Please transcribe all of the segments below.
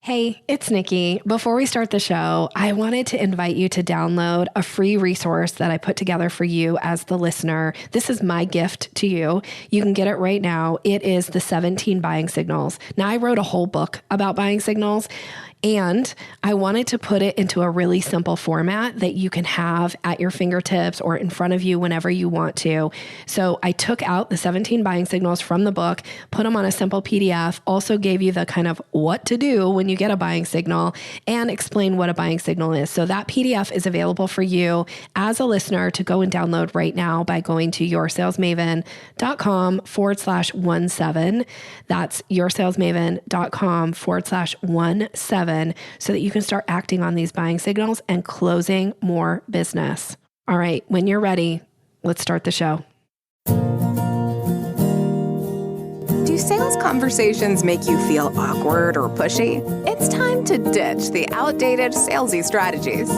Hey, it's Nikki. Before we start the show, I wanted to invite you to download a free resource that I put together for you as the listener. This is my gift to you. You can get it right now. It is the 17 buying signals. Now, I wrote a whole book about buying signals, and I wanted to put it into a really simple format that you can have at your fingertips or in front of you whenever you want to. So I took out the 17 buying signals from the book, put them on a simple PDF, also gave you the kind of what to do when you get a buying signal, and explain what a buying signal is. So that PDF is available for you as a listener to go and download right now by going to yoursalesmaven.com/17. That's yoursalesmaven.com/17 so that you can start acting on these buying signals and closing more business. All right, when you're ready, let's start the show. Do sales conversations make you feel awkward or pushy? It's time to ditch the outdated salesy strategies.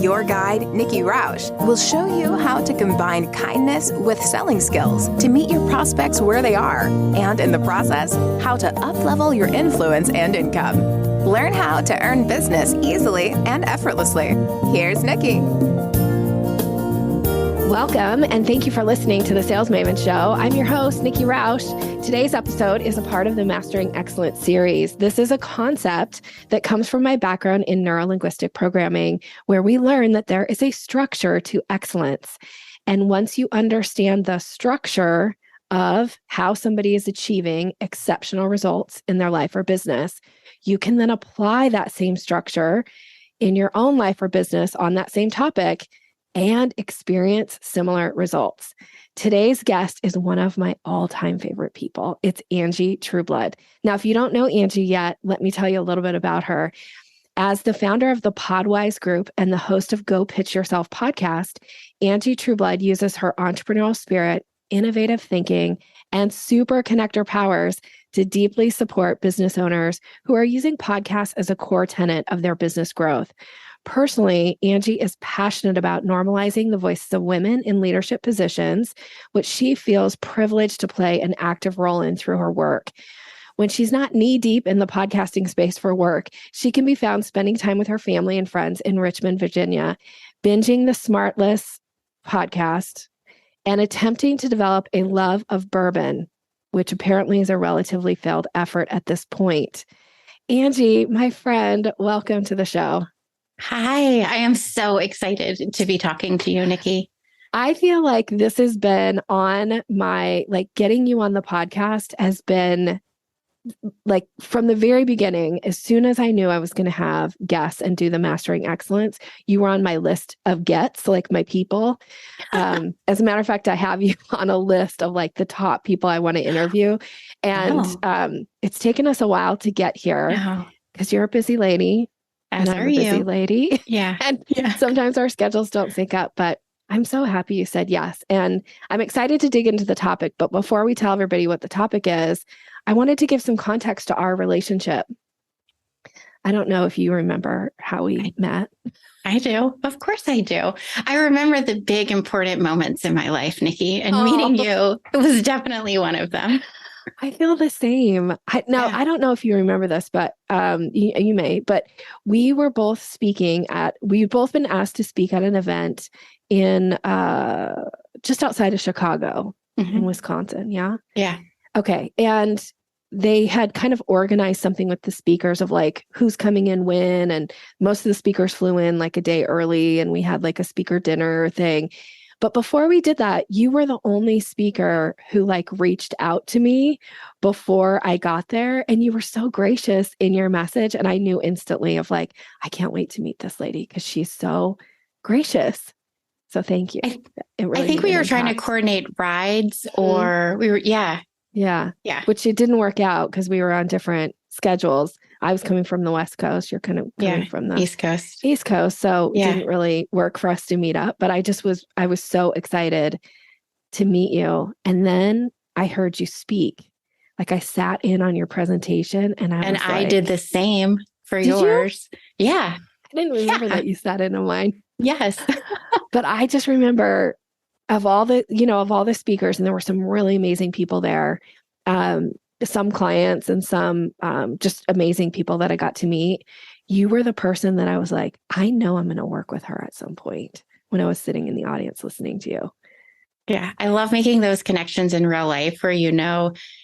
Your guide, Nikki Roush, will show you how to combine kindness with selling skills to meet your prospects where they are, and in the process, how to up-level your influence and income. Learn how to earn business easily and effortlessly. Here's Nikki. Welcome, and thank you for listening to the Sales Maven Show. I'm your host, Nikki Roush. Today's episode is a part of the Mastering Excellence series. This is a concept that comes from my background in neuro-linguistic programming, where we learn that there is a structure to excellence. And once you understand the structure of how somebody is achieving exceptional results in their life or business, you can then apply that same structure in your own life or business on that same topic and experience similar results. Today's guest is one of my all-time favorite people. It's Angie Trueblood. Now, if you don't know Angie yet, let me tell you a little bit about her. As the founder of the Podwise Group and the host of Go Pitch Yourself podcast, Angie Trueblood uses her entrepreneurial spirit, innovative thinking, and super connector powers to deeply support business owners who are using podcasts as a core tenet of their business growth. Personally, Angie is passionate about normalizing the voices of women in leadership positions, which she feels privileged to play an active role in through her work. When she's not knee-deep in the podcasting space for work, she can be found spending time with her family and friends in Richmond, Virginia, binging the Smartless podcast, and attempting to develop a love of bourbon, which apparently is a relatively failed effort at this point. Angie, my friend, welcome to the show. Hi, I am so excited to be talking to you, Nikki. I feel like this has been on my, getting you on the podcast has been from the very beginning. As soon as I knew I was going to have guests and do the Mastering Excellence, you were on my list of gets, my people. As a matter of fact, I have you on a list of the top people I want to interview. And it's taken us a while to get here because you're a busy lady. As and I'm are a busy you. lady. Yeah. And sometimes our schedules don't sync up, but I'm so happy you said yes. And I'm excited to dig into the topic. But before we tell everybody what the topic is, I wanted to give some context to our relationship. I don't know if you remember how we met. I do. Of course I do. I remember the big important moments in my life, Nikki, and meeting you was definitely one of them. I feel the same. I don't know if you remember this, but you may, but we'd both been asked to speak at an event in just outside of Chicago in Wisconsin. Yeah. Yeah. Okay. And they had kind of organized something with the speakers of who's coming in when, and most of the speakers flew in a day early, and we had a speaker dinner thing. But before we did that, you were the only speaker who reached out to me before I got there. And you were so gracious in your message. And I knew instantly of I can't wait to meet this lady because she's so gracious. So thank you. I think we were trying to coordinate rides or we were, yeah. Which it didn't work out because we were on different schedules. I was coming from the West Coast. You're kind of coming from the East Coast. So it didn't really work for us to meet up, but I was so excited to meet you. And then I heard you speak. I sat in on your presentation and I did the same for yours. You? Yeah. I didn't remember that you sat in on mine. Yes. But I just remember of all the speakers, and there were some really amazing people there. some clients and some just amazing people that I got to meet, you were the person that I was like, I know I'm going to work with her at some point when I was sitting in the audience listening to you. Yeah. I love making those connections in real life where,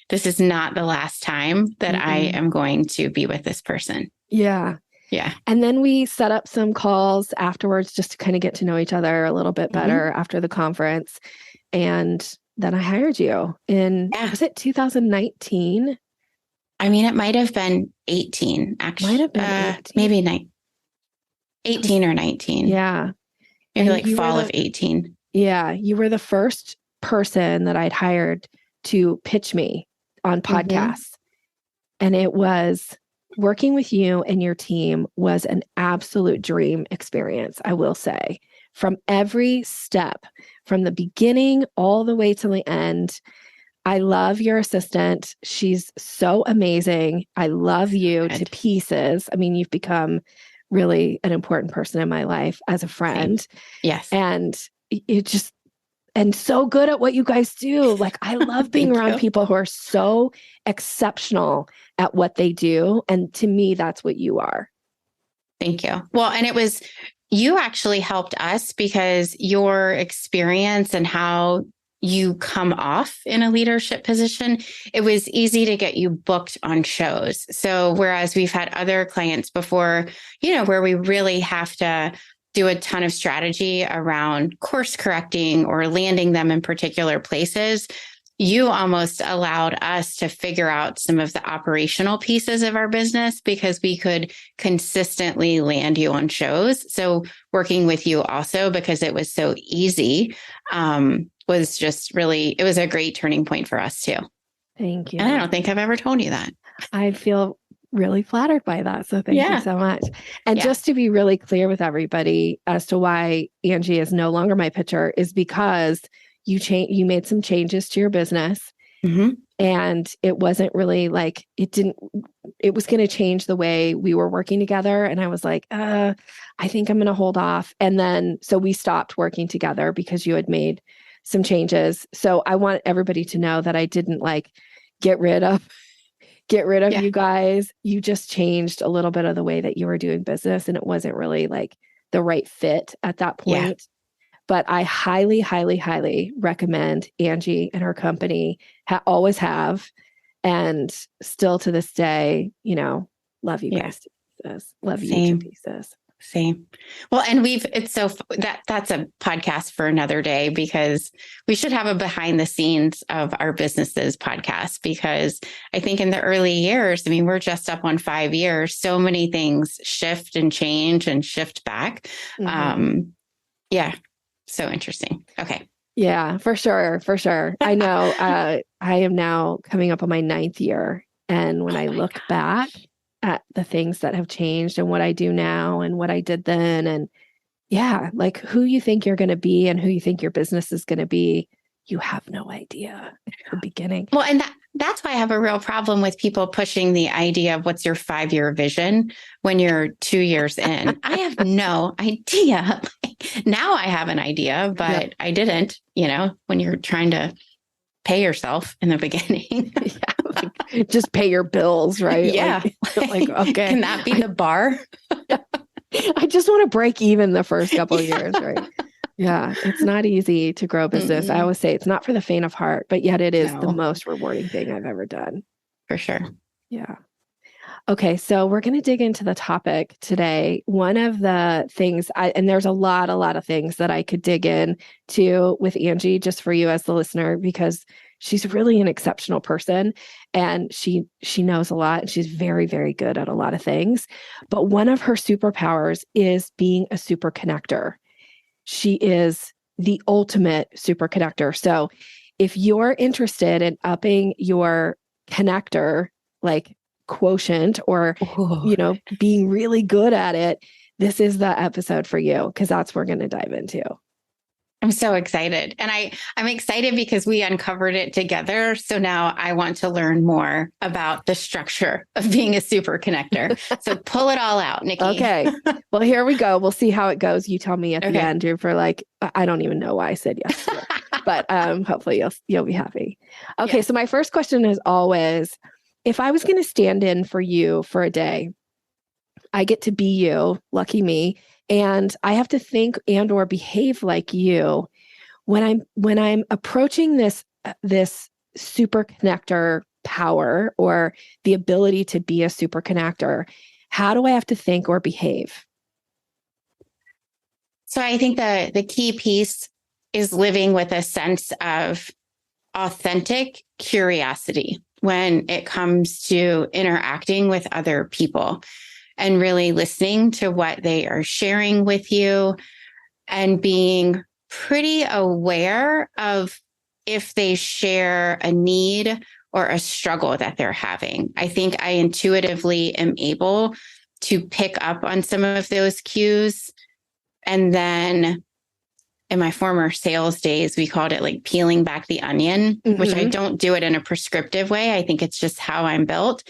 this is not the last time that I am going to be with this person. Yeah. Yeah. And then we set up some calls afterwards just to kind of get to know each other a little bit better after the conference. And then I hired you was it 2019? I mean, it might have been 18, actually. Might have been 18. Maybe 18 or 19. Yeah. Maybe like fall of 18. Yeah. You were the first person that I'd hired to pitch me on podcasts. And it was working with you and your team was an absolute dream experience, I will say. From every step, from the beginning all the way to the end. I love your assistant. She's so amazing. I love you to pieces. I mean, you've become really an important person in my life as a friend. Yes. And and so good at what you guys do. Like, I love being around people who are so exceptional at what they do. And to me, that's what you are. Thank you. Well, and you actually helped us because your experience and how you come off in a leadership position, it was easy to get you booked on shows. So whereas we've had other clients before, where we really have to do a ton of strategy around course correcting or landing them in particular places, you almost allowed us to figure out some of the operational pieces of our business because we could consistently land you on shows. So working with you also, because it was so easy, was just really, it was a great turning point for us too. Thank you. And I don't think I've ever told you that. I feel really flattered by that. So thank you so much. And just to be really clear with everybody as to why Angie is no longer my pitcher is because you made some changes to your business and it wasn't really like, it was going to change the way we were working together. And I was like, I think I'm going to hold off. And then, so we stopped working together because you had made some changes. So I want everybody to know that I didn't like get rid of you guys. You just changed a little bit of the way that you were doing business and it wasn't really like the right fit at that point. Yeah. But I highly, highly, highly recommend Angie and her company always have. And still to this day, love you guys to pieces. Love you to pieces. Same. Well, and that's a podcast for another day because we should have a behind the scenes of our businesses podcast because I think in the early years, I mean, we're just up on 5 years. So many things shift and change and shift back. So interesting. Okay. Yeah, for sure. For sure. I know I am now coming up on my 9th year. And when I look back at the things that have changed and what I do now and what I did then, and like who you think you're going to be and who you think your business is going to be, you have no idea at the beginning. Well, and that's why I have a real problem with people pushing the idea of what's your 5-year vision when you're 2 years in. I have no idea. Now I have an idea, but I didn't, when you're trying to pay yourself in the beginning. Just pay your bills, right? Yeah. Like, okay. Can that be the bar? I just want to break even the first couple of years, right? Yeah, it's not easy to grow a business. I always say it's not for the faint of heart, but yet it is the most rewarding thing I've ever done. For sure. Yeah. Okay, so we're going to dig into the topic today. One of the things, and there's a lot of things that I could dig in to with Angie, just for you as the listener, because she's really an exceptional person and she knows a lot and she's very, very good at a lot of things. But one of her superpowers is being a super connector. She is the ultimate super connector. So if you're interested in upping your connector, like quotient or, being really good at it, this is the episode for you because that's what we're going to dive into. I'm so excited. And I'm excited because we uncovered it together. So now I want to learn more about the structure of being a super connector. So pull it all out, Nikki. Okay. Well, here we go. We'll see how it goes. You tell me at the end. You're for like, I don't even know why I said yes to it, but hopefully you'll be happy. Okay. So my first question is always, if I was going to stand in for you for a day, I get to be you, lucky me, and I have to think and or behave like you when I'm approaching this super connector power or the ability to be a super connector. How do I have to think or behave? So I think the key piece is living with a sense of authentic curiosity when it comes to interacting with other people and really listening to what they are sharing with you and being pretty aware of if they share a need or a struggle that they're having. I think I intuitively am able to pick up on some of those cues. And then in my former sales days, we called it like peeling back the onion, which I don't do it in a prescriptive way. I think it's just how I'm built,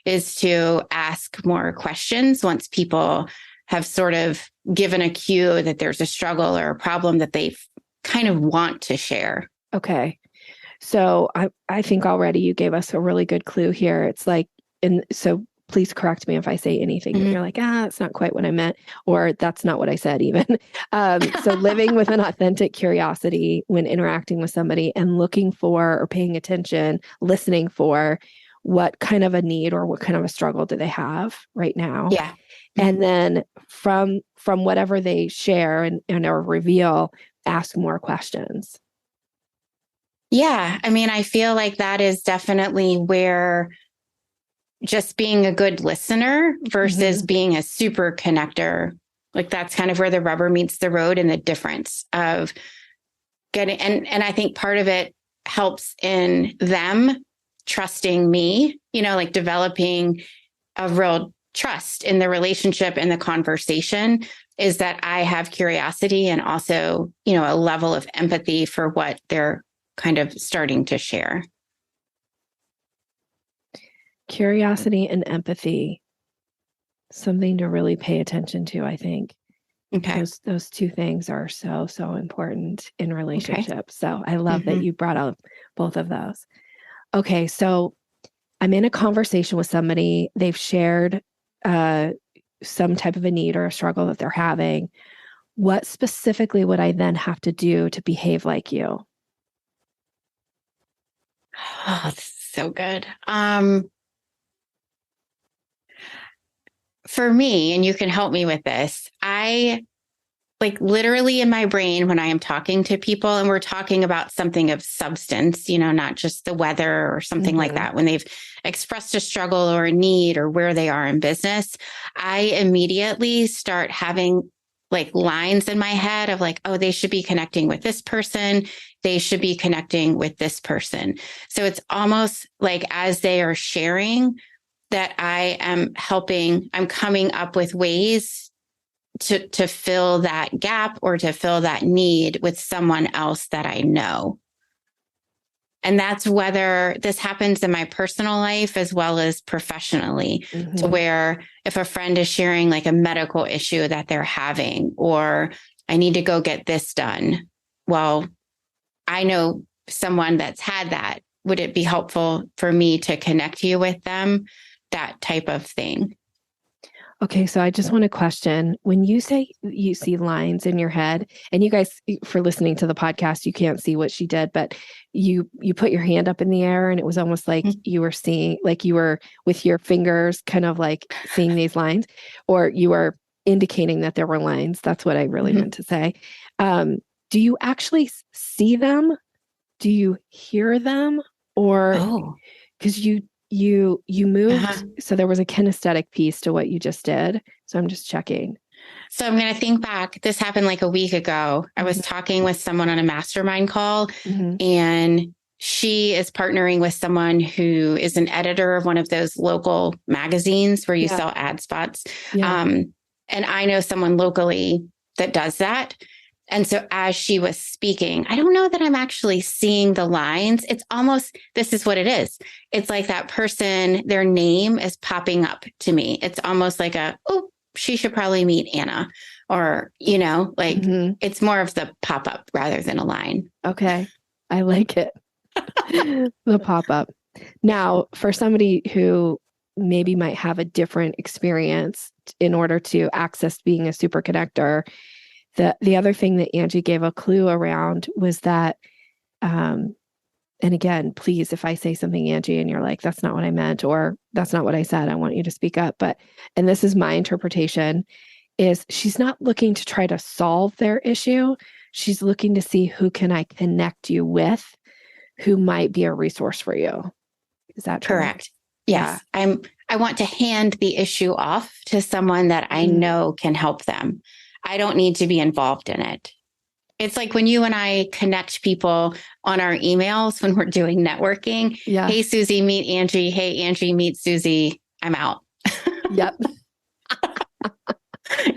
is to ask more questions once people have sort of given a cue that there's a struggle or a problem that they kind of want to share. Okay. So I think already you gave us a really good clue here. It's like, and so please correct me if I say anything that you're like, it's not quite what I meant, or that's not what I said even. So living with an authentic curiosity when interacting with somebody and looking for or paying attention, listening for what kind of a need or what kind of a struggle do they have right now. Yeah. And then from whatever they share and or reveal, ask more questions. Yeah. I mean, I feel like that is definitely where just being a good listener versus being a super connector, like that's kind of where the rubber meets the road and the difference of getting, and I think part of it helps in them trusting me, like developing a real trust in the relationship and the conversation is that I have curiosity and also, a level of empathy for what they're kind of starting to share. Curiosity and empathy, something to really pay attention to, I think. Okay. Those two things are so important in relationships. Okay. So I love that you brought up both of those. Okay. So I'm in a conversation with somebody. They've shared some type of a need or a struggle that they're having. What specifically would I then have to do to behave like you? Oh, this is so good. For me, and you can help me with this, I like literally in my brain when I am talking to people and we're talking about something of substance, not just the weather or something like that, when they've expressed a struggle or a need or where they are in business, I immediately start having like lines in my head of like, oh, they should be connecting with this person. They should be connecting with this person. So it's almost like as they are sharing that I am helping, I'm coming up with ways to fill that gap or to fill that need with someone else that I know. And that's whether this happens in my personal life as well as professionally, to where if a friend is sharing like a medical issue that they're having, or I need to go get this done. Well, I know someone that's had that. Would it be helpful for me to connect you with them? That type of thing. Okay, so I just want to question, when you say you see lines in your head, and you guys, for listening to the podcast, you can't see what she did, but you put your hand up in the air and it was almost like you were seeing, like you were with your fingers kind of like seeing these lines, or you were indicating that there were lines. That's what I really meant to say. Do you actually see them? Do you hear them? Or because you moved, so there was a kinesthetic piece to what you just did. So I'm just checking. So I'm going to think back. This happened like a week ago. I was talking with someone on a mastermind call, and she is partnering with someone who is an editor of one of those local magazines where you sell ad spots. And I know someone locally that does that. And so as she was speaking, I don't know that I'm actually seeing the lines. It's almost, this is what it is. It's like that person, their name is popping up to me. It's almost like she should probably meet Anna, or, it's more of the pop up rather than a line. Okay. I like it. The pop up. Now, for somebody who maybe might have a different experience in order to access being a super connector, the other thing that Angie gave a clue around was that, and again, please, if I say something, Angie, and you're like, that's not what I meant, or that's not what I said, I want you to speak up. But, and this is my interpretation, is she's not looking to try to solve their issue. She's looking to see who can I connect you with, who might be a resource for you. Is that true? Correct. Yes. Yeah. I want to hand the issue off to someone that I know can help them. I don't need to be involved in it. It's like when you and I connect people on our emails when we're doing networking. Yeah. Hey, Susie, meet Angie. Hey, Angie, meet Susie. I'm out. Yep.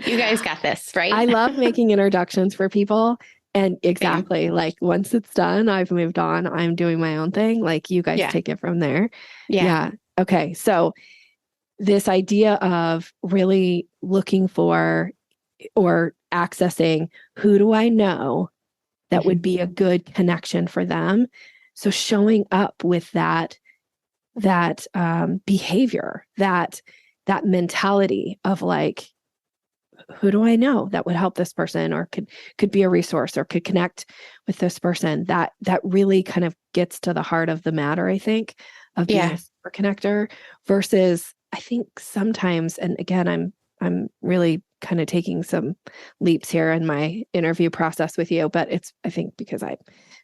You guys got this, right? I love making introductions for people. And exactly, like once it's done, I've moved on. I'm doing my own thing. Like you guys take it from there. Yeah. Okay. So this idea of really looking for or accessing who do I know that would be a good connection for them. So showing up with that behavior, that mentality of like, who do I know that would help this person or could be a resource or could connect with this person, that really kind of gets to the heart of the matter, I think, of being a super connector versus I think sometimes, and again, I'm really kind of taking some leaps here in my interview process with you, but it's, I think because I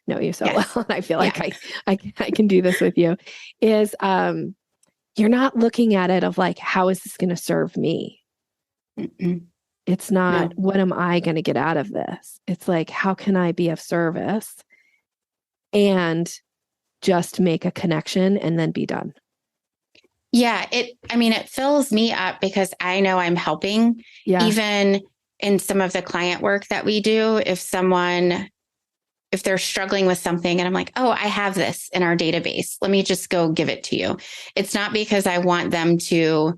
know you so well and I feel like I can do this with you, is you're not looking at it of like, how is this going to serve me? Mm-mm. It's not, what am I going to get out of this? It's like, how can I be of service and just make a connection and then be done? Yeah, it fills me up because I know I'm helping. Yeah. Even in some of the client work that we do, if they're struggling with something and I'm like, oh, I have this in our database, let me just go give it to you. It's not because I want them to,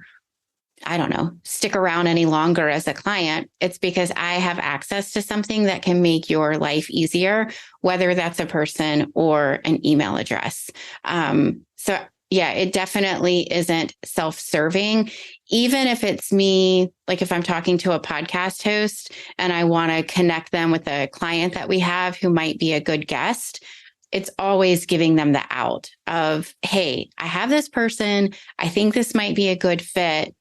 I don't know, stick around any longer as a client. It's because I have access to something that can make your life easier, whether that's a person or an email address. So yeah, it definitely isn't self-serving. Even if it's me, like if I'm talking to a podcast host and I want to connect them with a client that we have who might be a good guest, it's always giving them the out of, hey, I have this person. I think this might be a good fit.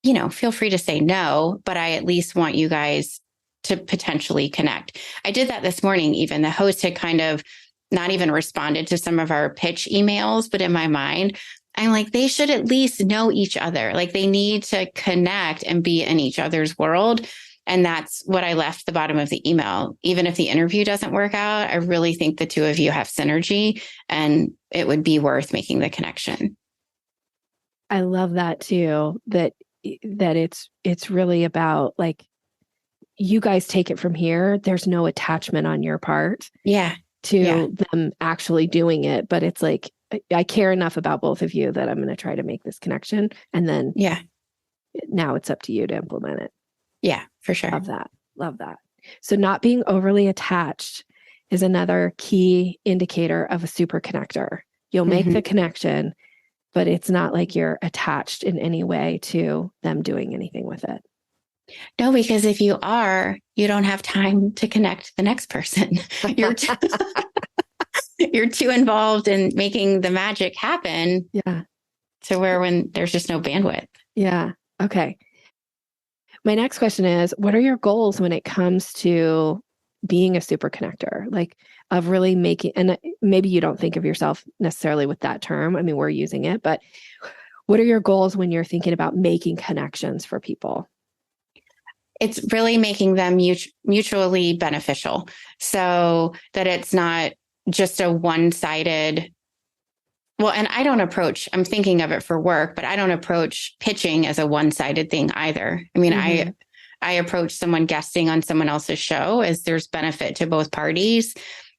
You know, feel free to say no, but I at least want you guys to potentially connect. I did that this morning. Even the host had kind of not even responded to some of our pitch emails, but in my mind, I'm like, they should at least know each other. Like they need to connect and be in each other's world. And that's what I left the bottom of the email. Even if the interview doesn't work out, I really think the two of you have synergy and it would be worth making the connection. I love that too, that it's really about like, you guys take it from here. There's no attachment on your part. To them actually doing it. But it's like, I care enough about both of you that I'm going to try to make this connection. And then now it's up to you to implement it. Yeah, for sure. Love that. So not being overly attached is another key indicator of a super connector. You'll make the connection, but it's not like you're attached in any way to them doing anything with it. No, because if you are, you don't have time to connect the next person. You're too involved in making the magic happen. Yeah. To where when there's just no bandwidth. Yeah. Okay. My next question is, what are your goals when it comes to being a super connector? Like of really making, and maybe you don't think of yourself necessarily with that term. I mean, we're using it, but what are your goals when you're thinking about making connections for people? It's really making them mutually beneficial so that it's not just a one-sided. Well, and I'm thinking of it for work, but I don't approach pitching as a one-sided thing either. I mean, I approach someone guesting on someone else's show as there's benefit to both parties.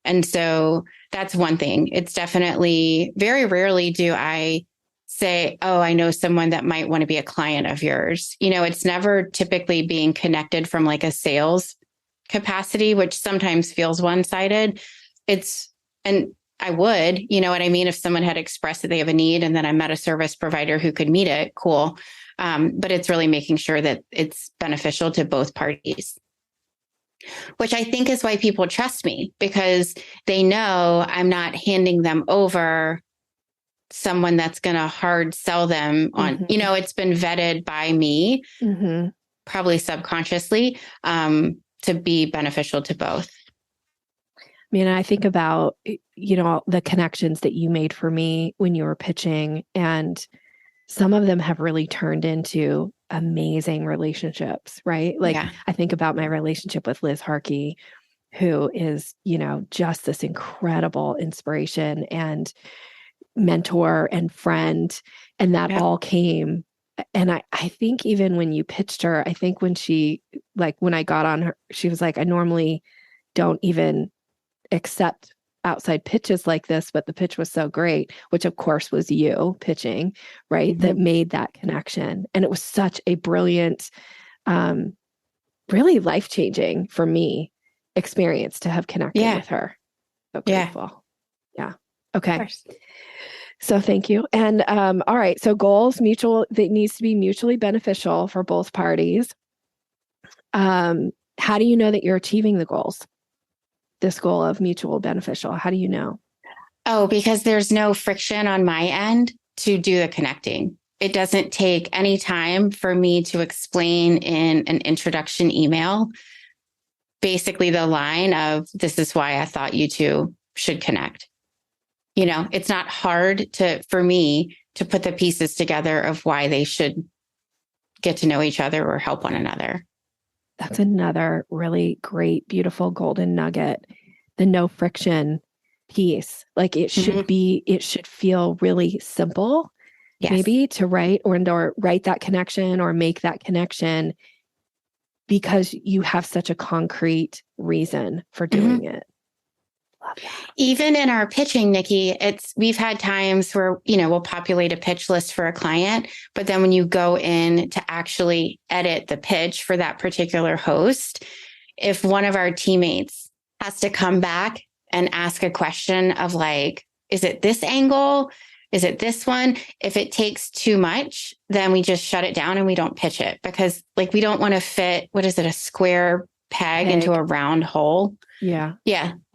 And so that's one thing. It's definitely very rarely do I say, oh, I know someone that might want to be a client of yours. You know, it's never typically being connected from like a sales capacity, which sometimes feels one-sided. And I would, you know what I mean? If someone had expressed that they have a need and then I met a service provider who could meet it, cool. But it's really making sure that it's beneficial to both parties, which I think is why people trust me, because they know I'm not handing them over someone that's going to hard sell them on, you know, it's been vetted by me, probably subconsciously, to be beneficial to both. I mean, I think about, you know, the connections that you made for me when you were pitching, and some of them have really turned into amazing relationships, right? Like I think about my relationship with Liz Harkey, who is, you know, just this incredible inspiration and mentor and friend. And that all came. And I think even when you pitched her, I think when she, like when I got on her, she was like, I normally don't even accept outside pitches like this, but the pitch was so great, which of course was you pitching, right? That made that connection. And it was such a brilliant, really life-changing for me experience to have connected with her. So grateful. Yeah. Okay. So thank you. And all right. So goals, mutual, that needs to be mutually beneficial for both parties. How do you know that you're achieving the goals? This goal of mutual beneficial? How do you know? Oh, because there's no friction on my end to do the connecting. It doesn't take any time for me to explain in an introduction email, basically the line of, this is why I thought you two should connect. You know, it's not hard for me to put the pieces together of why they should get to know each other or help one another. That's another really great, beautiful golden nugget. The no friction piece. Like it should be, it should feel really simple, maybe to write or write that connection or make that connection, because you have such a concrete reason for doing it. Even in our pitching, Nikki, we've had times where, you know, we'll populate a pitch list for a client, but then when you go in to actually edit the pitch for that particular host, if one of our teammates has to come back and ask a question of like, is it this angle? Is it this one? If it takes too much, then we just shut it down and we don't pitch it, because like, we don't want to fit, what is it, a square peg into a round hole. Yeah.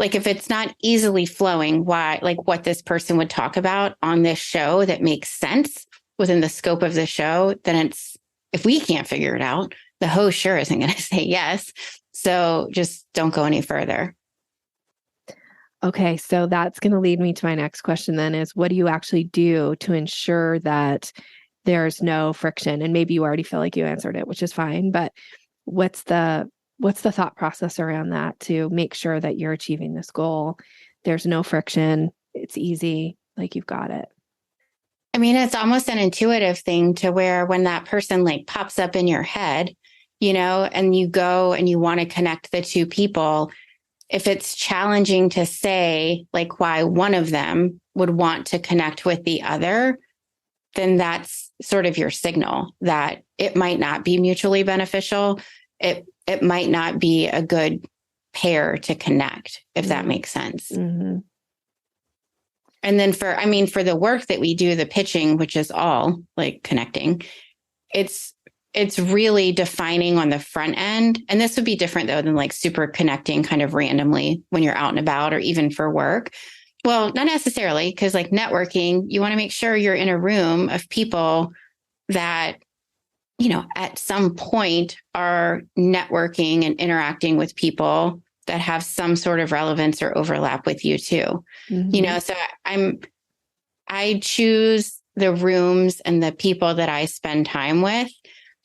Like if it's not easily flowing, why, like what this person would talk about on this show that makes sense within the scope of the show, then if we can't figure it out, the host sure isn't going to say yes. So just don't go any further. Okay. So that's going to lead me to my next question then, is what do you actually do to ensure that there's no friction? And maybe you already feel like you answered it, which is fine, but what's the thought process around that to make sure that you're achieving this goal? There's no friction. It's easy. Like you've got it. I mean, it's almost an intuitive thing to where when that person like pops up in your head, you know, and you go and you want to connect the two people, if it's challenging to say like why one of them would want to connect with the other, then that's sort of your signal that it might not be mutually beneficial. It might not be a good pair to connect, if that makes sense. And then for the work that we do, the pitching, which is all like connecting, it's really defining on the front end. And this would be different though than like super connecting kind of randomly when you're out and about or even for work. Well, not necessarily, because like networking, you want to make sure you're in a room of people that, you know, at some point are networking and interacting with people that have some sort of relevance or overlap with you too. You know, so I choose the rooms and the people that I spend time with,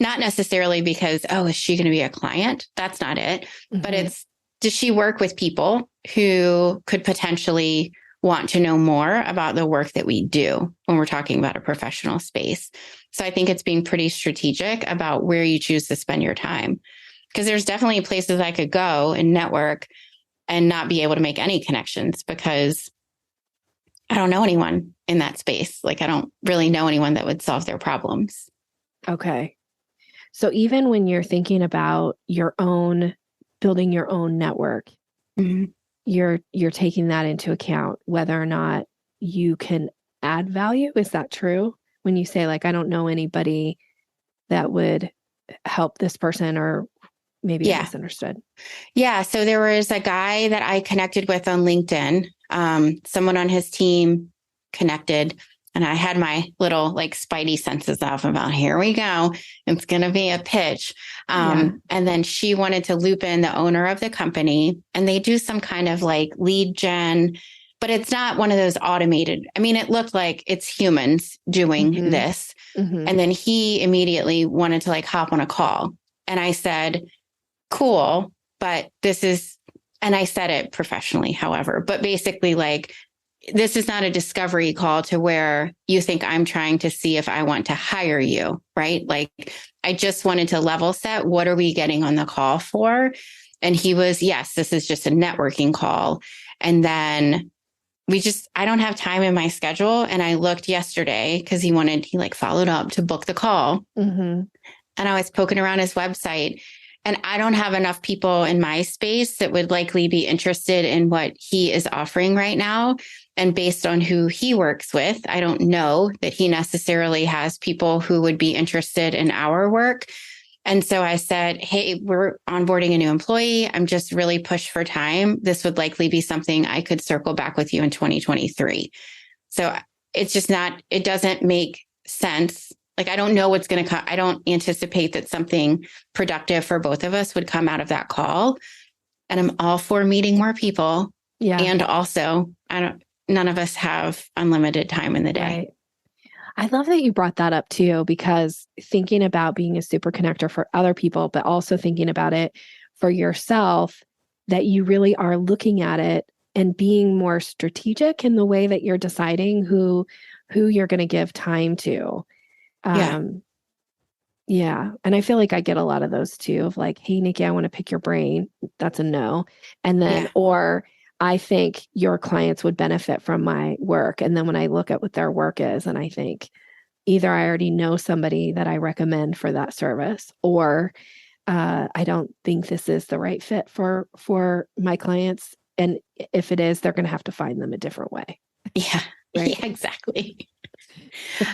not necessarily because, oh, is she going to be a client? That's not it. But it's, does she work with people who could potentially want to know more about the work that we do when we're talking about a professional space? So I think it's being pretty strategic about where you choose to spend your time, because there's definitely places I could go and network and not be able to make any connections because I don't know anyone in that space. Like I don't really know anyone that would solve their problems. Okay. So even when you're thinking about building your own network, you you're taking that into account, whether or not you can add value. Is that true? When you say like, I don't know anybody that would help this person, or maybe I Yeah. misunderstood. Yeah. So there was a guy that I connected with on LinkedIn. Someone on his team connected, and I had my little like spidey senses off about, here we go. It's going to be a pitch. And then she wanted to loop in the owner of the company, and they do some kind of like lead gen, but it's not one of those automated. I mean, it looked like it's humans doing this. And then he immediately wanted to like hop on a call. And I said, cool, but this is, and I said it professionally, however, but basically like, this is not a discovery call to where you think I'm trying to see if I want to hire you, right? Like, I just wanted to level set. What are we getting on the call for? And he was, yes, this is just a networking call. And then I don't have time in my schedule. And I looked yesterday because he like followed up to book the call. And I was poking around his website, and I don't have enough people in my space that would likely be interested in what he is offering right now. And based on who he works with, I don't know that he necessarily has people who would be interested in our work. And so I said, hey, we're onboarding a new employee. I'm just really pushed for time. This would likely be something I could circle back with you in 2023. So it's just not, it doesn't make sense. Like, I don't know what's going to come. I don't anticipate that something productive for both of us would come out of that call. And I'm all for meeting more people. Yeah. And also, none of us have unlimited time in the day. Right. I love that you brought that up too, because thinking about being a super connector for other people, but also thinking about it for yourself, that you really are looking at it and being more strategic in the way that you're deciding who you're going to give time to. Yeah. And I feel like I get a lot of those too, of like, hey, Nikki, I want to pick your brain. That's a no. And then, or I think your clients would benefit from my work. And then when I look at what their work is, and I think either I already know somebody that I recommend for that service, or I don't think this is the right fit for my clients. And if it is, they're going to have to find them a different way. Yeah. Right. Yeah, exactly.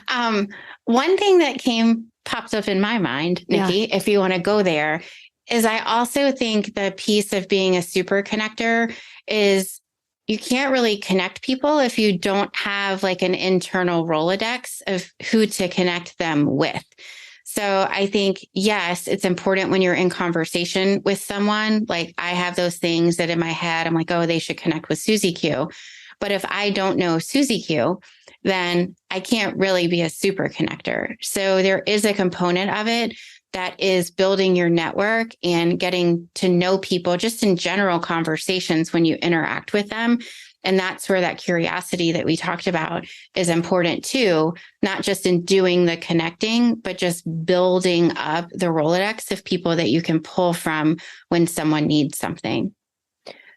One thing that popped up in my mind, Nikki, if you want to go there, is I also think the piece of being a super connector is you can't really connect people if you don't have like an internal Rolodex of who to connect them with. So I think, yes, it's important when you're in conversation with someone. Like, I have those things that in my head, I'm like, oh, they should connect with Susie Q. But if I don't know Susie Q, then I can't really be a super connector. So there is a component of it that is building your network and getting to know people just in general conversations when you interact with them. And that's where that curiosity that we talked about is important too, not just in doing the connecting, but just building up the Rolodex of people that you can pull from when someone needs something.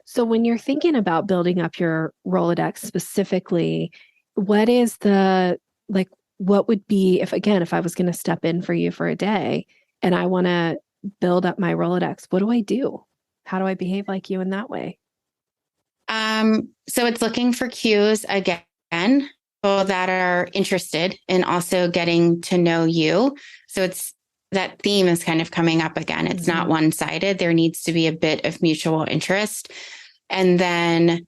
So when you're thinking about building up your Rolodex specifically, what is what would be, if I was going to step in for you for a day and I want to build up my Rolodex, what do I do? How do I behave like you in that way? So it's looking for cues again, people that are interested in also getting to know you. So it's that theme is kind of coming up again. It's not one-sided. There needs to be a bit of mutual interest. And then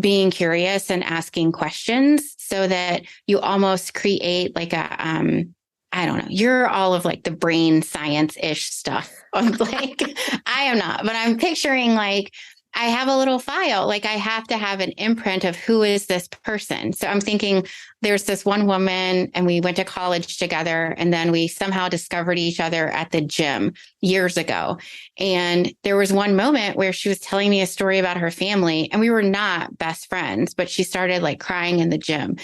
being curious and asking questions so that you almost create like I don't know, you're all of like the brain science-ish stuff. Like, I am not, but I'm picturing like, I have a little file, like I have to have an imprint of who is this person. So I'm thinking there's this one woman and we went to college together, and then we somehow discovered each other at the gym years ago. And there was one moment where she was telling me a story about her family, and we were not best friends, but she started like crying in the gym.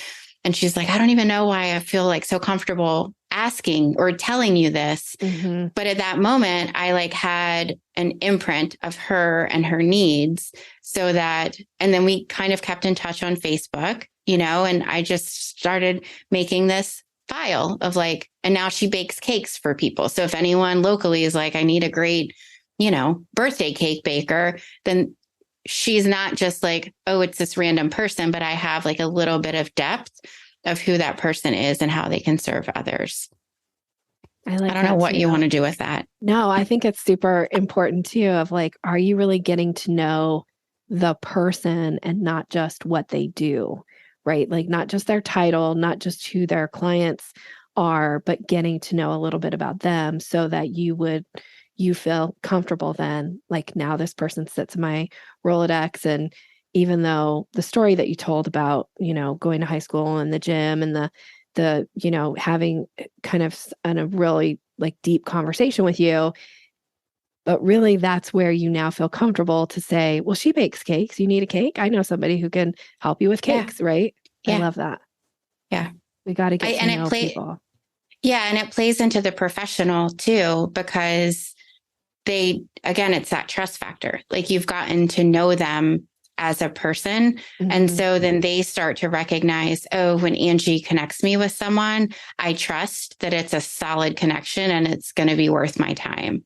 And she's like, I don't even know why I feel like so comfortable asking or telling you this. But at that moment, I like had an imprint of her and her needs so that, and then we kind of kept in touch on Facebook, and I just started making this file of like, and now she bakes cakes for people. So if anyone locally is like, I need a great, birthday cake baker, then she's not just like, oh, it's this random person, but I have like a little bit of depth of who that person is and how they can serve others. I like don't know that what too. you want to do with that. No, I think it's super important too of like, are you really getting to know the person and not just what they do, right? Like not just their title, not just who their clients are, but getting to know a little bit about them so that you feel comfortable then, like now this person sits in my Rolodex. And even though the story that you told about, going to high school and the gym and the having kind of a really like deep conversation with you, but really that's where you now feel comfortable to say, well, she bakes cakes. You need a cake? I know somebody who can help you with cakes, right? Yeah. I love that. Yeah. We got to get to know people. Yeah. And it plays into the professional too, because it's that trust factor. Like you've gotten to know them as a person. Mm-hmm. And so then they start to recognize, oh, when Angie connects me with someone, I trust that it's a solid connection and it's going to be worth my time.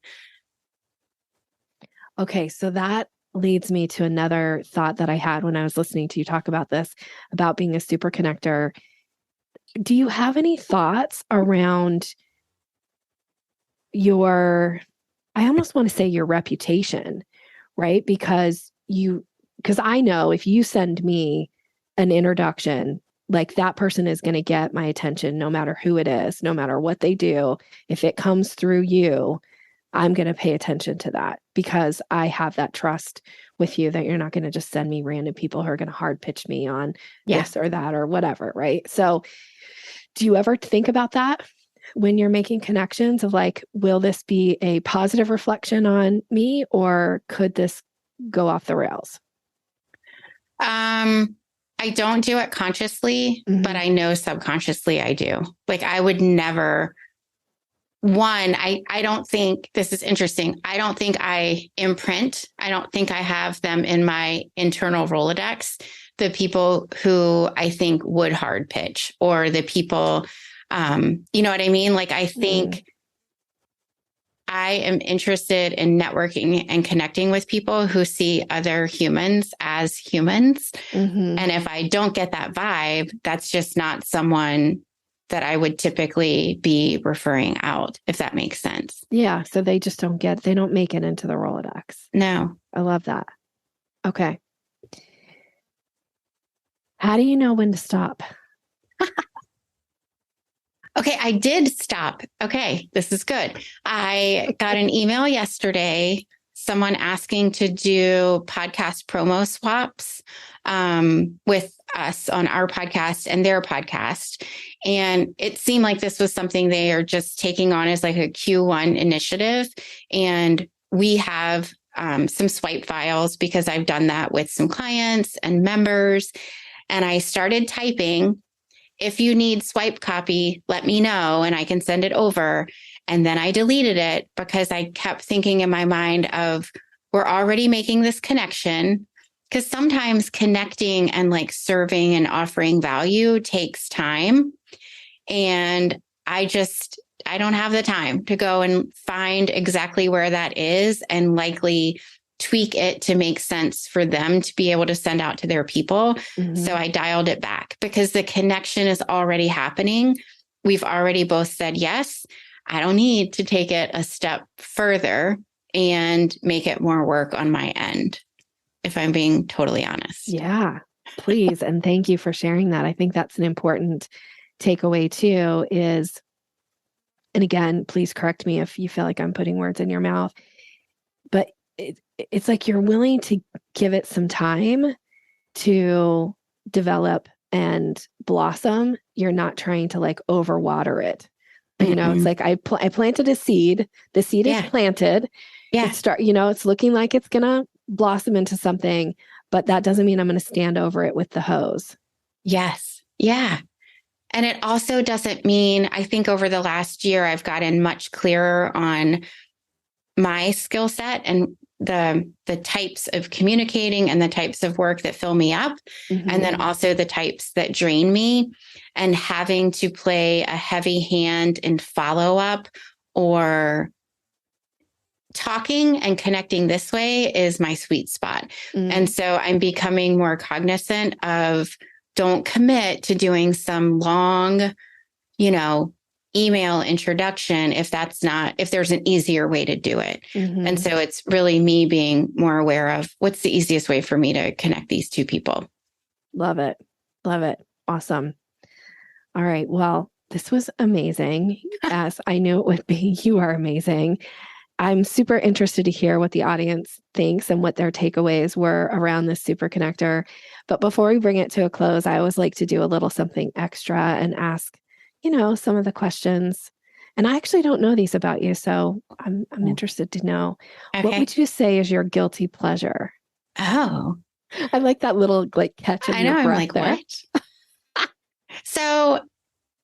Okay. So that leads me to another thought that I had when I was listening to you talk about this, about being a super connector. Do you have any thoughts around I almost want to say your reputation, right? Because I know if you send me an introduction, like that person is going to get my attention no matter who it is, no matter what they do. If it comes through you, I'm going to pay attention to that because I have that trust with you that you're not going to just send me random people who are going to hard pitch me on this or that or whatever, right? So do you ever think about that when you're making connections of like, will this be a positive reflection on me or could this go off the rails? I don't do it consciously, but I know subconsciously I do. Like I would never, I don't think, this is interesting. I don't think I imprint. I don't think I have them in my internal Rolodex, the people who I think would hard pitch or the people, you know what I mean? Like I think I am interested in networking and connecting with people who see other humans as humans. And if I don't get that vibe, that's just not someone that I would typically be referring out, if that makes sense. Yeah. So they just they don't make it into the Rolodex. No. I love that. Okay. How do you know when to stop? Okay, I did stop. Okay, this is good. I got an email yesterday, someone asking to do podcast promo swaps with us on our podcast and their podcast. And it seemed like this was something they are just taking on as like a Q1 initiative. And we have some swipe files because I've done that with some clients and members. And I started typing, if you need swipe copy, let me know and I can send it over. And then I deleted it because I kept thinking in my mind of, we're already making this connection. Because sometimes connecting and like serving and offering value takes time. And I don't have the time to go and find exactly where that is and likely tweak it to make sense for them to be able to send out to their people. So I dialed it back because the connection is already happening. We've already both said yes. I don't need to take it a step further and make it more work on my end, if I'm being totally honest. Yeah, please. And thank you for sharing that. I think that's an important takeaway too is, and again, please correct me if you feel like I'm putting words in your mouth, but it's like you're willing to give it some time to develop and blossom. You're not trying to like overwater it. It's like I planted a seed. The seed is planted. Yeah. It's looking like it's going to blossom into something, but that doesn't mean I'm going to stand over it with the hose. Yes. Yeah. And it also doesn't mean, I think over the last year, I've gotten much clearer on my skill set and the types of communicating and the types of work that fill me up. And then also the types that drain me, and having to play a heavy hand in follow up or talking and connecting this way is my sweet spot. Mm. And so I'm becoming more cognizant of don't commit to doing some long, email introduction if there's an easier way to do it. Mm-hmm. And so it's really me being more aware of what's the easiest way for me to connect these two people. Love it. Love it. Awesome. All right. Well, this was amazing, as I knew it would be. You are amazing. I'm super interested to hear what the audience thinks and what their takeaways were around this super connector. But before we bring it to a close, I always like to do a little something extra and ask, some of the questions. And I actually don't know these about you, so I'm interested to know. Okay. What would you say is your guilty pleasure? Oh, I like that little catch of I know. your I'm breath like, there. what? So,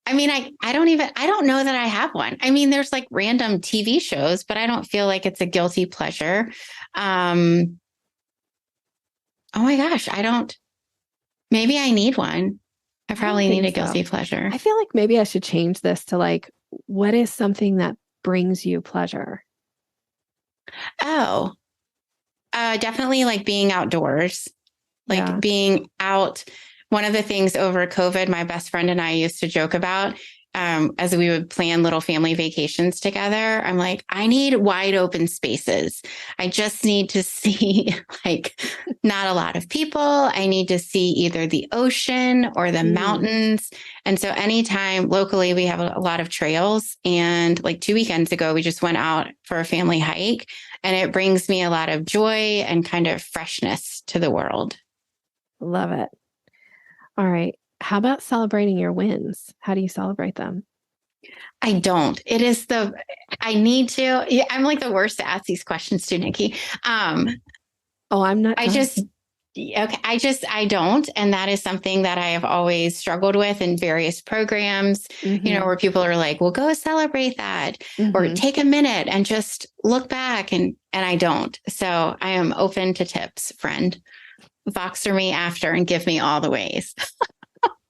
I mean, I don't know that I have one. I mean, there's like random TV shows, but I don't feel like it's a guilty pleasure. Oh my gosh, maybe I need one. I probably need a guilty pleasure. I feel like maybe I should change this to what is something that brings you pleasure? Oh, definitely like being outdoors, being out. One of the things over COVID, my best friend and I used to joke about, as we would plan little family vacations together. I'm like, I need wide open spaces. I just need to see not a lot of people. I need to see either the ocean or the mountains. And so anytime locally, we have a lot of trails. And 2 weekends ago, we just went out for a family hike, and it brings me a lot of joy and kind of freshness to the world. Love it. All right. How about celebrating your wins? How do you celebrate them? I don't. I need to. Yeah, I'm like the worst to ask these questions to, Nikki. I'm not. I don't. And that is something that I have always struggled with in various programs, where people are like, well, go celebrate that or take a minute and just look back. And I don't. So I am open to tips, friend. Voxer me after and give me all the ways.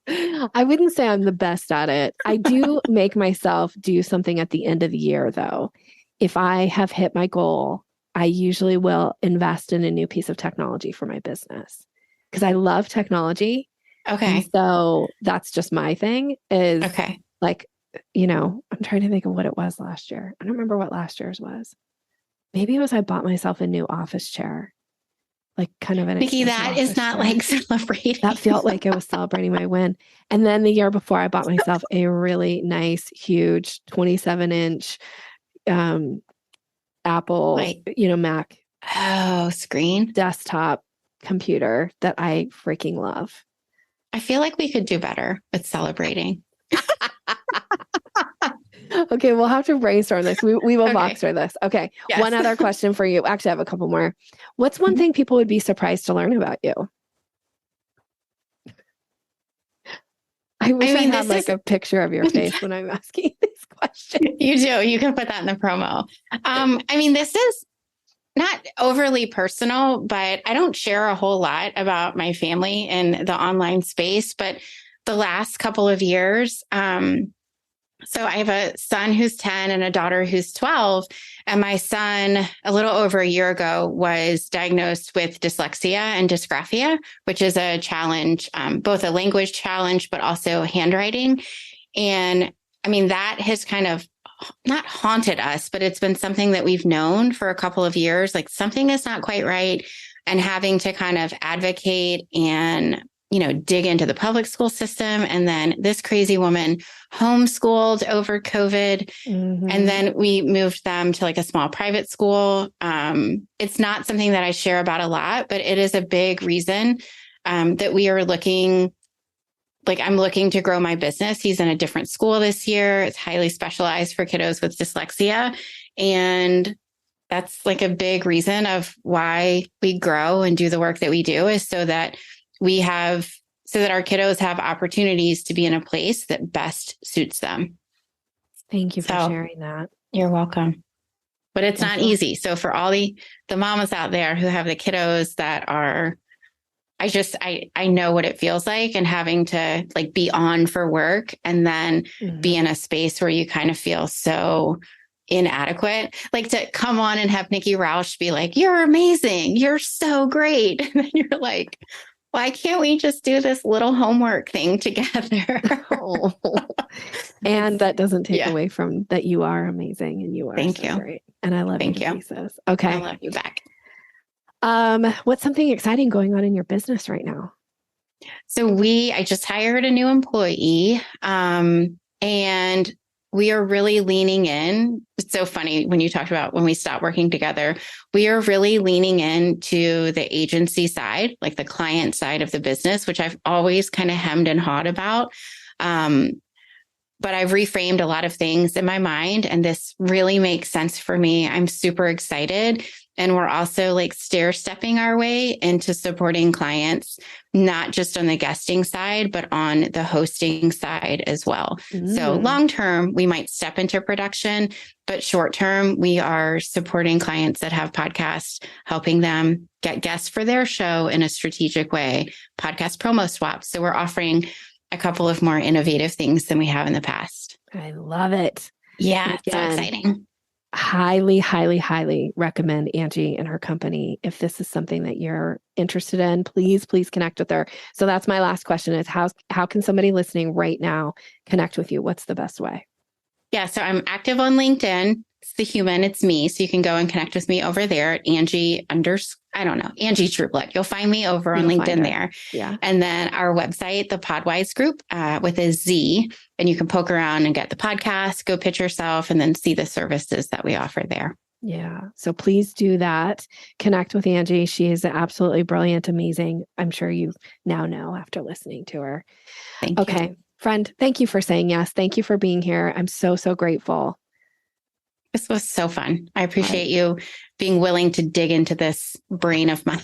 I wouldn't say I'm the best at it. I do make myself do something at the end of the year, though. If I have hit my goal, I usually will invest in a new piece of technology for my business because I love technology. Okay. And so that's just my thing is okay. I'm trying to think of what it was last year. I don't remember what last year's was. Maybe it was I bought myself a new office chair. Kind of an Nikki, that is not chair. Celebrating. That felt like it was celebrating my win. And then the year before, I bought myself a really nice, huge 27-inch Apple, Mac. Oh, screen desktop computer that I freaking love. I feel like we could do better with celebrating. Okay, we'll have to brainstorm this. We will Voxer this. Okay, yes. One other question for you. Actually, I have a couple more. What's one thing people would be surprised to learn about you? I wish I had a picture of your face when I'm asking this question. You do. You can put that in the promo. This is not overly personal, but I don't share a whole lot about my family in the online space. But the last couple of years, so I have a son who's 10 and a daughter who's 12. And my son, a little over a year ago, was diagnosed with dyslexia and dysgraphia, which is a challenge, both a language challenge, but also handwriting. And that has kind of not haunted us, but it's been something that we've known for a couple of years, like something is not quite right. And having to kind of advocate and dig into the public school system. And then this crazy woman homeschooled over COVID. Mm-hmm. And then we moved them to a small private school. It's not something that I share about a lot, but it is a big reason that we are looking, I'm looking to grow my business. He's in a different school this year. It's highly specialized for kiddos with dyslexia. And that's a big reason of why we grow and do the work that we do is so that our kiddos have opportunities to be in a place that best suits them. Thank you for sharing that. You're welcome. But it's not easy. So for all the mamas out there who have the kiddos that are, I know what it feels like and having to be on for work and then be in a space where you kind of feel so inadequate. Like to come on and have Nikki Roush be like, "You're amazing. You're so great." And then you're like, why can't we just do this little homework thing together? Oh. And that doesn't take Yeah. away from that you are amazing and you are Thank so you. great. And I love Thank you to you. pieces. I Okay. love you back. What's something exciting going on in your business right now? So I just hired a new employee, and we are really leaning in. It's so funny when you talked about when we stopped working together, we are really leaning into the agency side, like the client side of the business, which I've always kind of hemmed and hawed about. But I've reframed a lot of things in my mind, and this really makes sense for me. I'm super excited. And we're also like stair-stepping our way into supporting clients, not just on the guesting side, but on the hosting side as well. So long-term, we might step into production, but short-term, we are supporting clients that have podcasts, helping them get guests for their show in a strategic way, podcast promo swaps. So we're offering a couple of more innovative things than we have in the past. I love it. Yeah, it's so exciting. Highly, highly, highly recommend Angie and her company. If this is something that you're interested in, please connect with her. So that's my last question is how can somebody listening right now connect with you? What's the best way? Yeah, so I'm active on LinkedIn. It's the human, it's me. So you can go and connect with me over there at Angie Trueblood. You'll find me over on LinkedIn there. Yeah. And then our website, the Podwise Group with a Z, and you can poke around and get the podcast, go pitch yourself, and then see the services that we offer there. Yeah. So please do that. Connect with Angie. She is absolutely brilliant, amazing. I'm sure you now know after listening to her. Thank you. Okay. Friend, thank you for saying yes. Thank you for being here. I'm so grateful. This was so fun. I appreciate you being willing to dig into this brain of mine.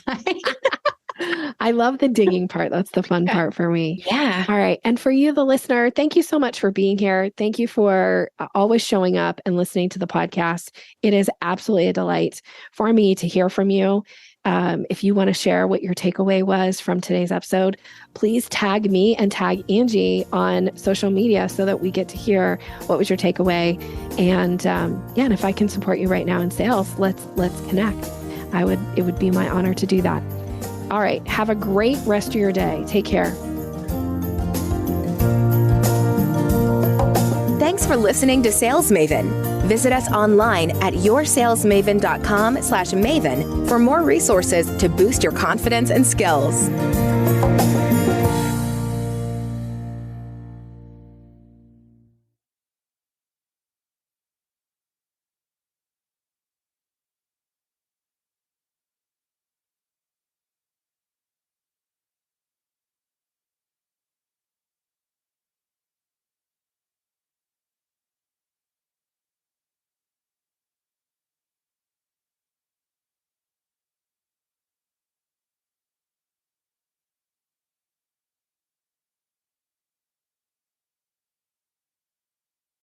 I love the digging part. That's the fun part for me. Yeah. All right. And for you, the listener, thank you so much for being here. Thank you for always showing up and listening to the podcast. It is absolutely a delight for me to hear from you. If you want to share what your takeaway was from today's episode, please tag me and tag Angie on social media so that we get to hear what was your takeaway. And and if I can support you right now in sales, let's connect. It would be my honor to do that. All right. Have a great rest of your day. Take care. Thanks for listening to Sales Maven. Visit us online at yoursalesmaven.com/maven for more resources to boost your confidence and skills.